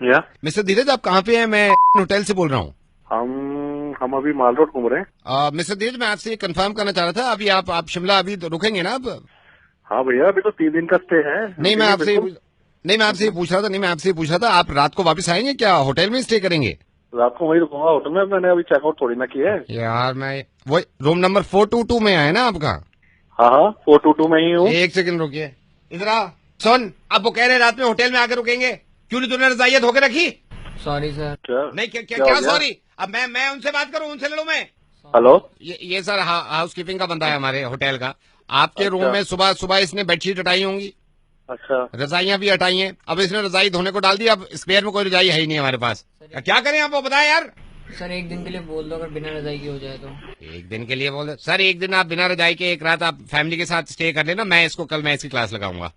या मिस्टर धीरज, आप कहाँ पे हैं? मैं होटल से बोल रहा हूँ। हम अभी माल रोड घूम रहे हैं। मिस्टर धीरज, मैं आपसे कंफर्म करना चाह रहा था, अभी आप शिमला अभी तो रुकेंगे ना आप? हाँ भैया, अभी तो 3 दिन का स्टे है। नहीं, मैं आपसे बिल्कुल। नहीं मैं आपसे ये पूछ रहा था, नहीं मैं आपसे ये पूछ रहा था, आप रात को वापस आएंगे क्या? होटल में स्टे करेंगे? रात को वहीं रुकूंगा होटल में। मैंने अभी चेकआउट थोड़ी ना किया है। यार मैं वो रूम नंबर 422 में है ना आपका? हाँ हाँ, 422 में ही हूँ। एक सेकंड रुकिए, इधर आ। सुन, अब वो कह रहे रात में होटल में आकर रुकेंगे, क्यों नहीं तूने रजाइयाँ धो के रखी? Sorry sir. क्या? नहीं क्या क्या, क्या क्या हो गया? सॉरी? अब मैं उनसे बात करूं, उनसे लड़ूं मैं? हेलो। ये सर हाउस कीपिंग का बंदा है हमारे होटल का। आपके रूम अच्छा। में सुबह सुबह इसने बेडशीट हटाई होंगी, अच्छा। रजाइयां भी हटाई हैं। अब इसने रजाई धोने को डाल दी, अब स्पेयर में कोई रजाई है ही नहीं हमारे पास। क्या करें आप, वो बताएं यार। सर एक दिन के लिए बोल दो, अगर बिना रजाई की हो जाए तो। एक दिन के लिए बोल दो सर, एक दिन आप बिना रजाई के एक रात आप फैमिली के साथ स्टे कर लेना। कल मैं इसकी क्लास लगाऊंगा।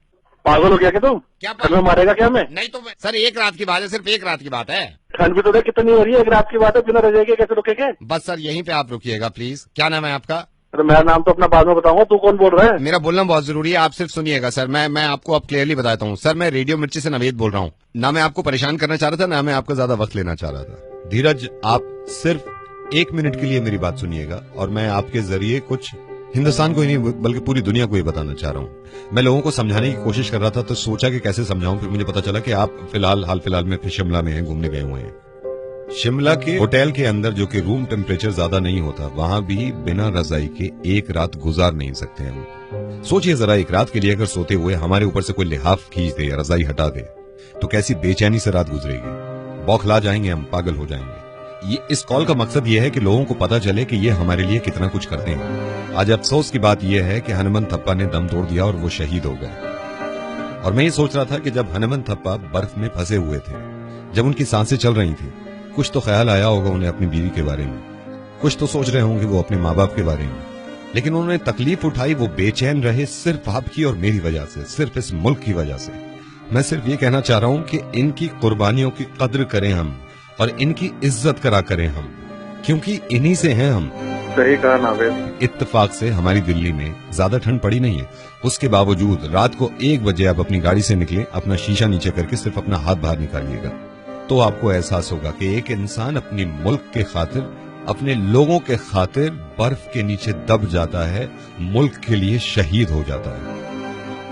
पागल हो गया क्या तुम? क्या घर में मारेगा क्या हमें? नहीं तो सर एक रात की बात है, सिर्फ एक रात की बात है। ठंड भी तो देख कितनी हो रही है। एक रात की बात है, बिना रजाई के कैसे रुकेंगे? बस सर यहीं पे आप रुकिएगा प्लीज। क्या नाम है आपका? तो मेरा नाम तो अपना बाद में बताऊंगा। तू कौन बोल रहा है? मेरा बोलना बहुत जरूरी है, आप सिर्फ सुनिएगा सर। मैं आपको अब क्लियरली बताता हूँ सर, मैं रेडियो मिर्ची से नवेद बोल रहा हूँ। ना मैं आपको परेशान करना चाह रहा था, ना मैं आपका ज्यादा वक्त लेना चाह रहा था। धीरज, आप सिर्फ 1 मिनट के लिए मेरी बात सुनिएगा, और मैं आपके जरिए कुछ हिंदुस्तान को ही नहीं बल्कि पूरी दुनिया को ही बताना चाह रहा हूँ। मैं लोगों को समझाने की कोशिश कर रहा था, तो सोचा कि कैसे समझाऊं। फिर मुझे पता चला कि आप हाल फिलहाल में फिर शिमला में हैं, घूमने गए हुए हैं। शिमला के होटल के अंदर, जो कि रूम टेम्परेचर ज्यादा नहीं होता, वहां भी बिना रजाई के एक रात गुजार नहीं सकते हम। सोचिए जरा, एक रात के लिए अगर सोते हुए हमारे ऊपर से कोई लिहाफ खींच दे या रजाई हटा दे, तो कैसी बेचैनी से रात गुजरेगी। बौखला जाएंगे हम, पागल हो जाएंगे। इस कॉल का मकसद यह है कि लोगों को पता चले कि ये हमारे लिए कितना कुछ करते हैं। आज अफसोस की बात यह है कि हनुमंत थप्पा ने दम तोड़ दिया और वो शहीद हो गए। और मैं ये सोच रहा था कि जब हनुमंत थप्पा बर्फ में फंसे हुए थे, जब उनकी सांसें चल रही थी, कुछ तो ख्याल आया होगा उन्हें अपनी बीवी के बारे में, कुछ तो सोच रहे होंगे वो अपने माँ बाप के बारे में। लेकिन उन्होंने तकलीफ उठाई, वो बेचैन रहे सिर्फ आपकी और मेरी वजह से, सिर्फ इस मुल्क की वजह से। मैं सिर्फ ये कहना चाह रहा हूं कि इनकी कुर्बानियों की कद्र करें हम, और इनकी इज्जत करा करें हम, क्योंकि इन्हीं से हैं हम। सही कहा नावेद। इत्तेफाक से हमारी दिल्ली में ज्यादा ठंड पड़ी नहीं है, उसके बावजूद रात को 1 बजे आप अपनी गाड़ी से निकले, अपना शीशा नीचे करके सिर्फ अपना हाथ बाहर निकालिएगा, तो आपको एहसास होगा कि एक इंसान अपनी मुल्क के खातिर, अपने लोगों के खातिर बर्फ के नीचे दब जाता है, मुल्क के लिए शहीद हो जाता है।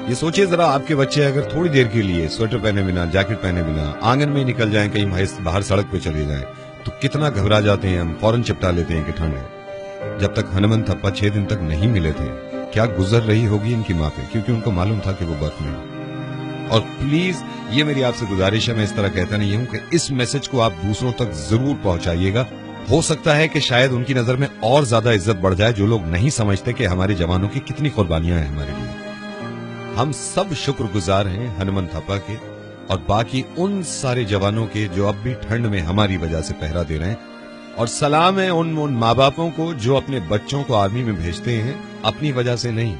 ये सोचिए जरा, आपके बच्चे अगर थोड़ी देर के लिए स्वेटर पहने बिना, जैकेट पहने बिना आंगन में निकल जाएं, कहीं बाहर सड़क पे चले जाएं, तो कितना घबरा जाते हैं हम, फौरन चिपटा लेते हैं कि ठंड है। जब तक हनुमंत थप्पा 6 दिन तक नहीं मिले थे, क्या गुजर रही होगी इनकी माँ पे, क्योंकि उनको मालूम था कि वो बर्फ में है। और प्लीज, ये मेरी आपसे गुजारिश है, मैं इस तरह कहता नहीं हूं, कि इस मैसेज को आप दूसरों तक जरूर पहुंचाइएगा। हो सकता है कि शायद उनकी नजर में और ज्यादा इज्जत बढ़ जाए, जो लोग नहीं समझते कि हमारे जवानों की कितनी कुर्बानियां हैं हमारे लिए। हम सब शुक्रगुजार हैं हनुमंत थप्पा के और बाकी उन सारे जवानों के जो अब भी ठंड में हमारी वजह से पहरा दे रहे हैं। और सलाम है उन माँ बापों को जो अपने बच्चों को आर्मी में भेजते हैं, अपनी वजह से नहीं,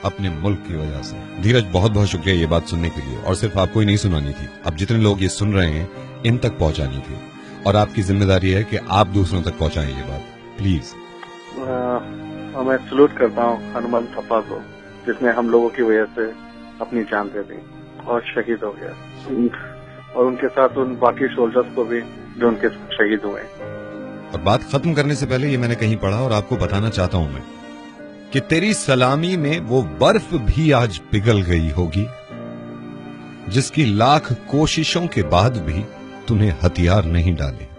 अपने मुल्क की वजह से। धीरज, बहुत बहुत शुक्रिया ये बात सुनने के लिए, और सिर्फ आपको ही नहीं सुनानी थी, अब जितने लोग ये सुन रहे हैं इन तक पहुंचानी थी, और आपकी जिम्मेदारी है कि आप दूसरों तक पहुंचाएं ये बात, प्लीज। मैं सलूट करता हूँ हनुमंत थप्पा को, जिसने हम लोगों की वजह से अपनी जान दे दी और शहीद हो गया, और उनके साथ उन बाकी सोल्जर्स को भी जो उनके शहीद हुए। और बात खत्म करने से पहले ये मैंने कहीं पढ़ा और आपको बताना चाहता हूं मैं, कि तेरी सलामी में वो बर्फ भी आज पिघल गई होगी, जिसकी लाख कोशिशों के बाद भी तूने हथियार नहीं डाले।